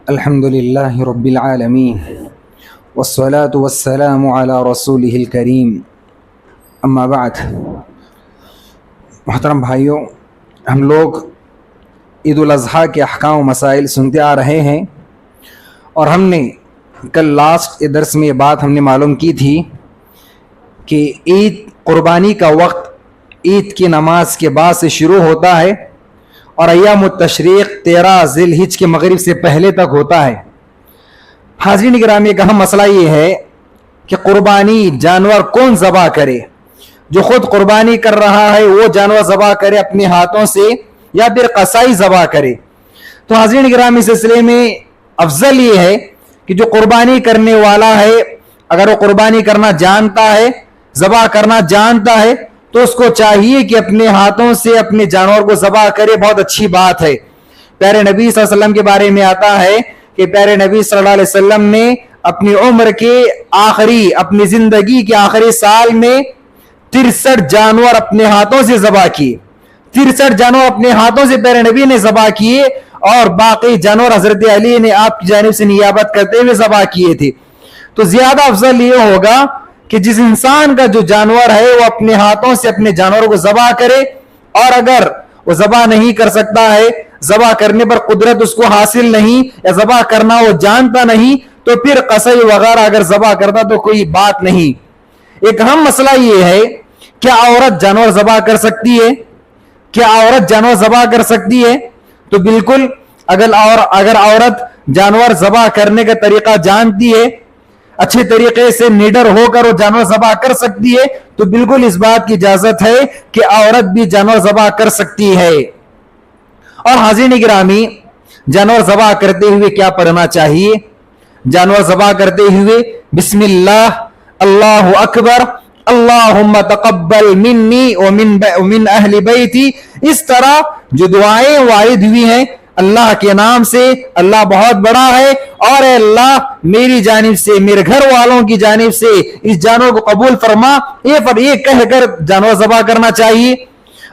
الحمد لله رب العالمين والصلاة والسلام على رسوله الكريم اما بعد. محترم بھائیوں، ہم لوگ عید الاضحیٰ کے احکام و مسائل سنتے آ رہے ہیں، اور ہم نے کل لاسٹ درس میں یہ بات ہم نے معلوم کی تھی کہ عید قربانی کا وقت عید کی نماز کے بعد سے شروع ہوتا ہے اور ایام التشریق 13 ذی الحجہ کے مغرب سے پہلے تک ہوتا ہے. حاضرین گرامی، ایک اہم مسئلہ یہ ہے کہ قربانی جانور کون ذبح کرے. جو خود قربانی کر رہا ہے وہ جانور ذبح کرے اپنے ہاتھوں سے یا پھر قصائی ذبح کرے. تو حاضرین گرامی، سلسلے میں افضل یہ ہے کہ جو قربانی کرنے والا ہے اگر وہ قربانی کرنا جانتا ہے، ذبح کرنا جانتا ہے، تو اس کو چاہیے کہ اپنے ہاتھوں سے اپنے جانور کو ذبح کرے. بہت اچھی بات ہے. پیارے نبی صلی اللہ علیہ وسلم کے بارے میں آتا ہے کہ پیارے نبی صلی اللہ علیہ وسلم نے اپنی عمر کے اپنی زندگی کے آخری سال میں 63 جانور اپنے ہاتھوں سے ذبح کیے. 63 جانور اپنے ہاتھوں سے پیارے نبی نے ذبح کیے، اور باقی جانور حضرت علی نے آپ کی جانب سے نیابت کرتے ہوئے ذبح کیے تھے. تو زیادہ افضل یہ ہوگا کہ جس انسان کا جو جانور ہے وہ اپنے ہاتھوں سے اپنے جانوروں کو ذبح کرے، اور اگر وہ ذبح نہیں کر سکتا ہے، ذبح کرنے پر قدرت اس کو حاصل نہیں یا ذبح کرنا وہ جانتا نہیں، تو پھر قصائی وغیرہ اگر ذبح کرتا تو کوئی بات نہیں. ایک اہم مسئلہ یہ ہے، کیا عورت جانور ذبح کر سکتی ہے؟ کیا عورت جانور ذبح کر سکتی ہے؟ تو بالکل، اگر عورت جانور ذبح کرنے کا طریقہ جانتی ہے، اچھے طریقے سے نیڈر ہو کر وہ جانور ذبح کر سکتی ہے، تو بالکل اس بات کی اجازت ہے کہ عورت بھی جانور ذبح کر سکتی ہے. اور حاضرین گرامی، جانور ذبح کرتے ہوئے کیا پڑھنا چاہیے؟ جانور ذبح کرتے ہوئے بسم اللہ، اللہ اکبر، اللہم تقبل منی ومن اہل بیتی، اس طرح جو دعائیں وارد ہوئی ہیں اللہ کے نام سے، اللہ بہت بڑا ہے، اور اے اللہ میری جانب سے، میرے گھر والوں کی جانب سے اس جانور کو قبول فرما، یہ کہہ کر جانور ذبح کرنا چاہیے.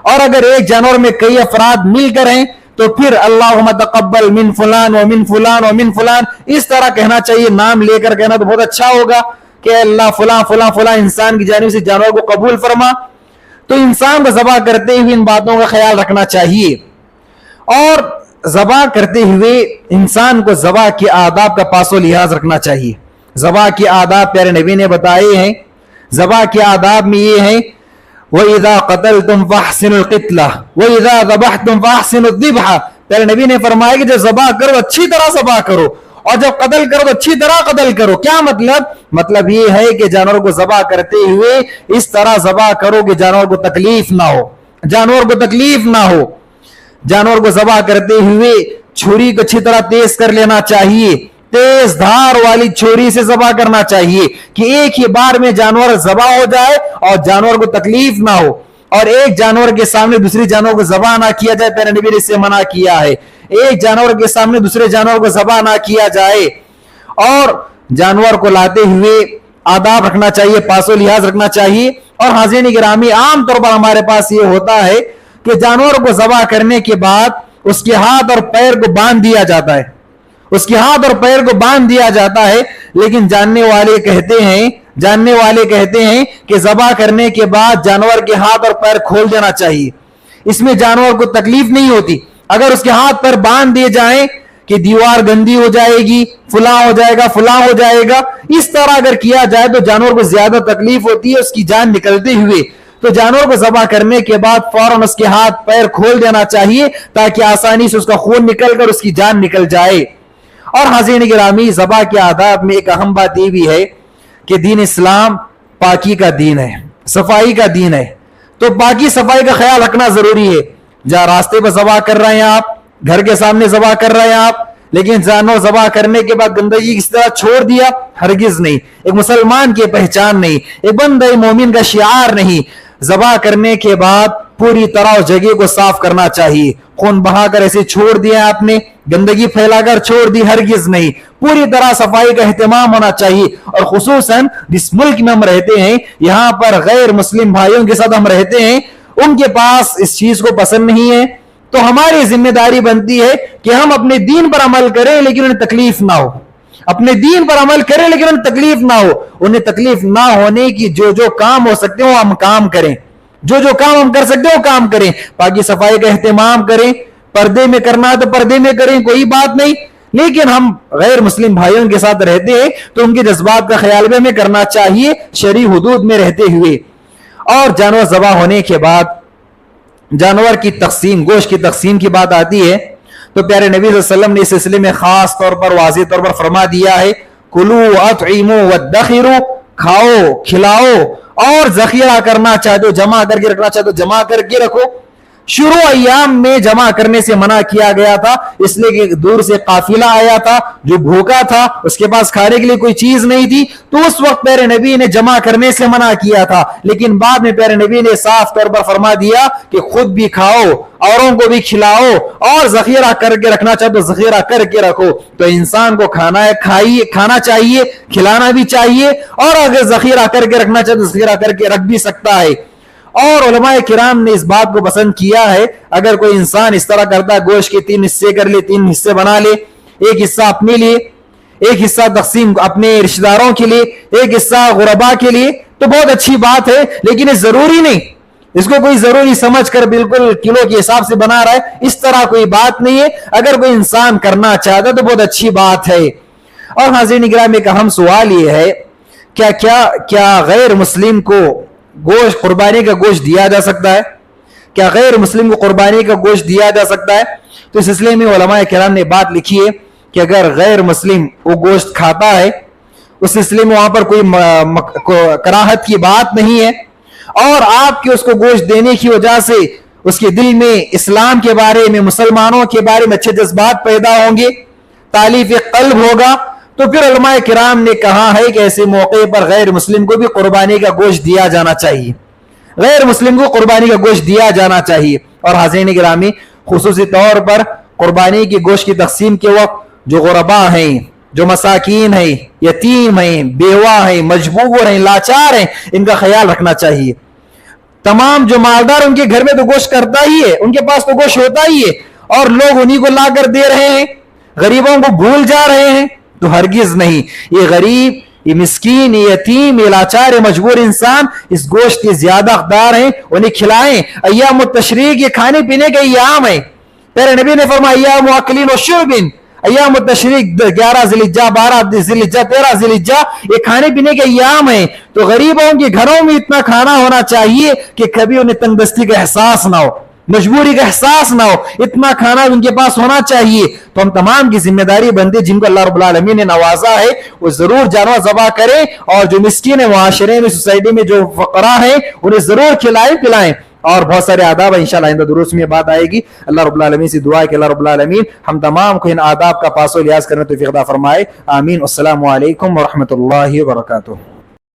اور اگر ایک جانور میں کئی افراد مل کر ہیں تو پھر اللہم تقبل من فلان ومن فلان ومن فلان، اس طرح کہنا چاہیے. نام لے کر کہنا تو بہت اچھا ہوگا کہ اللہ فلاں فلاں فلاں انسان کی جانب سے جانور کو قبول فرما. تو انسان کو ذبح کرتے ہوئے ان باتوں کا خیال رکھنا چاہیے. اور ذبح کرتے ہوئے انسان کو ذبح کے آداب کا پاس و لحاظ رکھنا چاہیے. ذبح کے آداب پیارے نبی نے بتائے ہیں. ذبح کے آداب میں یہ ہے، وَإِذَا قَتَلْتُمْ فَأَحْسِنُوا الْقِتْلَةَ وَإِذَا ذَبَحْتُمْ فَأَحْسِنُوا الذِّبْحَ. پیارے نبی نے فرمایا کہ جب ذبح کرو اچھی طرح ذبح کرو، اور جب قتل کرو تو اچھی طرح قتل کرو. کیا مطلب یہ ہے کہ جانور کو ذبح کرتے ہوئے اس طرح ذبح کرو کہ جانور کو تکلیف نہ ہو. جانور کو ذبح کرتے ہوئے چھری کو اچھی طرح تیز کر لینا چاہیے. تیز دھار والی چھری سے ذبح کرنا چاہیے کہ ایک ہی بار میں جانور ذبح ہو جائے اور جانور کو تکلیف نہ ہو. اور ایک جانور کے سامنے دوسری جانور کو ذبح نہ کیا جائے، پیارے نبی نے اس سے منع کیا ہے. ایک جانور کے سامنے دوسرے جانور کو ذبح نہ کیا جائے. اور جانور کو لاتے ہوئے آداب رکھنا چاہیے، پاس و لحاظ رکھنا چاہیے. اور حاضرین گرامی، عام طور پر ہمارے پاس یہ ہوتا ہے کہ جانور کو ذبح کرنے کے بعد اس کے ہاتھ اور پیر کو باندھ دیا جاتا ہے. لیکن جاننے والے کہتے ہیں کہ ذبح کرنے کے بعد جانور کے ہاتھ اور پیر کھول دینا چاہیے. اس میں جانور کو تکلیف نہیں ہوتی. اگر اس کے ہاتھ پر باندھ دیے جائیں کہ دیوار گندی ہو جائے گی، فلاں ہو جائے گا، اس طرح اگر کیا جائے تو جانور کو زیادہ تکلیف ہوتی ہے اس کی جان نکلتے ہوئے. تو جانور کو ذبح کرنے کے بعد فوراً اس کے ہاتھ پیر کھول دینا چاہیے تاکہ آسانی سے اس کا خون نکل کر اس کی جان نکل جائے. اور حاضرین گرامی، ذبح کے آداب میں ایک اہم بات یہ بھی ہے کہ دین اسلام پاکی کا دین ہے، صفائی کا دین ہے. تو پاکی صفائی کا خیال رکھنا ضروری ہے. جہاں راستے پر ذبح کر رہے ہیں آپ، گھر کے سامنے ذبح کر رہے ہیں آپ، لیکن جانور ذبح کرنے کے بعد گندگی کس طرح چھوڑ دیا، ہرگز نہیں. ایک مسلمان کی پہچان نہیں، ایک بندہ مومن کا شعار نہیں. ذبح کرنے کے بعد پوری طرح اس جگہ کو صاف کرنا چاہیے. خون بہا کر ایسے چھوڑ دیا آپ نے، گندگی پھیلا کر چھوڑ دی، ہرگز نہیں. پوری طرح صفائی کا اہتمام ہونا چاہیے. اور خصوصاً جس ملک میں ہم رہتے ہیں، یہاں پر غیر مسلم بھائیوں کے ساتھ ہم رہتے ہیں، ان کے پاس اس چیز کو پسند نہیں ہے. تو ہماری ذمہ داری بنتی ہے کہ ہم اپنے دین پر عمل کریں لیکن انہیں تکلیف نہ ہو, اپنے دین پر عمل کریں لیکن انہیں تکلیف نہ ہو. انہیں تکلیف نہ ہونے کی جو کام ہو سکتے ہیں وہ ہم کام کریں, جو کام ہم کر سکتے ہیں وہ کام کریں. باقی صفائی کا اہتمام کریں, پردے میں کرنا ہے تو پردے میں کریں, کوئی بات نہیں. لیکن ہم غیر مسلم بھائیوں کے ساتھ رہتے ہیں تو ان کے جذبات کا خیال بھی ہمیں کرنا چاہیے شرعی حدود میں رہتے ہوئے. اور جانور ذبح ہونے کے بعد جانور کی تقسیم, گوشت کی تقسیم کی بات آتی ہے تو پیارے نبی صلی اللہ علیہ وسلم نے اس سلسلے میں خاص طور پر واضح طور پر فرما دیا ہے, کلو اطعموا وادخروا, کھاؤ کھلاؤ اور ذخیرہ کرنا چاہتے ہو, جمع کر کے رکھنا چاہتے ہو جمع کر کے رکھو. شروع ایام میں جمع کرنے سے منع کیا گیا تھا, اس لیے کہ دور سے قافلہ آیا تھا جو بھوکا تھا, اس کے پاس کھانے کے لیے کوئی چیز نہیں تھی, تو اس وقت پیارے نبی نے جمع کرنے سے منع کیا تھا. لیکن بعد میں پیارے نبی نے صاف طور پر فرما دیا کہ خود بھی کھاؤ, اوروں کو بھی کھلاؤ, اور ذخیرہ کر کے رکھنا چاہتے تو ذخیرہ کر کے رکھو. تو انسان کو کھانا چاہیے, کھلانا بھی چاہیے, اور اگر ذخیرہ کر کے رکھنا چاہتے تو ذخیرہ کر کے رکھ بھی سکتا ہے. اور علماء کرام نے اس بات کو پسند کیا ہے, اگر کوئی انسان اس طرح کرتا ہے, گوشت کے 3 حصے کر لے, 3 حصے بنا لے, ایک حصہ اپنے لیے, ایک حصہ تقسیم اپنے رشتہ داروں کے لیے, ایک حصہ غرباء کے لیے, تو بہت اچھی بات ہے. لیکن یہ ضروری نہیں, اس کو کوئی ضروری سمجھ کر بالکل کلو کے حساب سے بنا رہا ہے, اس طرح کوئی بات نہیں ہے. اگر کوئی انسان کرنا چاہتا ہے تو بہت اچھی بات ہے. اور حاضرین کرام ایک اہم سوال یہ ہے, کیا غیر مسلم کو گوشت, قربانی کا گوشت دیا جا سکتا ہے؟ کیا غیر مسلم کو قربانی کا گوشت دیا جا سکتا ہے؟ تو اس سلسلے میں علماء کرام نے بات لکھی ہے کہ اگر غیر مسلم وہ گوشت کھاتا ہے, اس سلسلے میں وہاں پر کوئی کراہت کی بات نہیں ہے, اور آپ کے اس کو گوشت دینے کی وجہ سے اس کے دل میں اسلام کے بارے میں, مسلمانوں کے بارے میں اچھے جذبات پیدا ہوں گے, تالیف قلب ہوگا, تو پھر علماء کرام نے کہا ہے کہ ایسے موقع پر غیر مسلم کو بھی قربانی کا گوشت دیا جانا چاہیے, غیر مسلم کو قربانی کا گوشت دیا جانا چاہیے. اور حاضرین گرامی خصوصی طور پر قربانی کی گوشت کی تقسیم کے وقت جو غرباء ہیں, جو مساکین ہیں, یتیم ہیں, بیوہ ہیں, مجبور ہیں, لاچار ہیں, ان کا خیال رکھنا چاہیے. تمام جو مالدار ان کے گھر میں تو گوشت کرتا ہی ہے, ان کے پاس تو گوشت ہوتا ہی ہے, اور لوگ انہی کو لا کر دے رہے ہیں, غریبوں کو بھول جا رہے ہیں. تو ہرگز نہیں, یہ غریب, یہ مسکین, یہ یتیم, یہ لاچار, یہ مجبور انسان اس گوشت کے زیادہ حقدار ہیں, انہیں کھلائیں. ایام التشریق یہ کھانے پینے کے ایام ہیں. پیارے نبی نے فرمایا ایام اکلین و شربن, ایام التشریق 11 ذی الحجہ, 12 ذی الحجہ, 13 ذی الحجہ, یہ کھانے پینے کے ایام ہیں. تو غریبوں کے گھروں میں اتنا کھانا ہونا چاہیے کہ کبھی انہیں تنگ دستی کا احساس نہ ہو, مجبوری کا احساس نہ ہو, اتنا کھانا ان کے پاس ہونا چاہیے. تو ہم تمام کی ذمہ داری بندے جن کو اللہ رب العالمین نے نوازا ہے وہ ضرور جانور ذبح کریں, اور جو مسکین ہے معاشرے میں, سوسائٹی میں جو فقراء ہیں انہیں ضرور کھلائیں پلائیں. اور بہت سارے آداب ہیں, انشاءاللہ آئندہ دروس میں بات آئے گی. اللہ رب العالمین سے دعا ہے کہ اللہ رب العالمین ہم تمام کو ان آداب کا پاس و لحاظ کرنے توفیق عطا فرمائے. آمین. السلام علیکم ورحمۃ اللہ وبرکاتہ.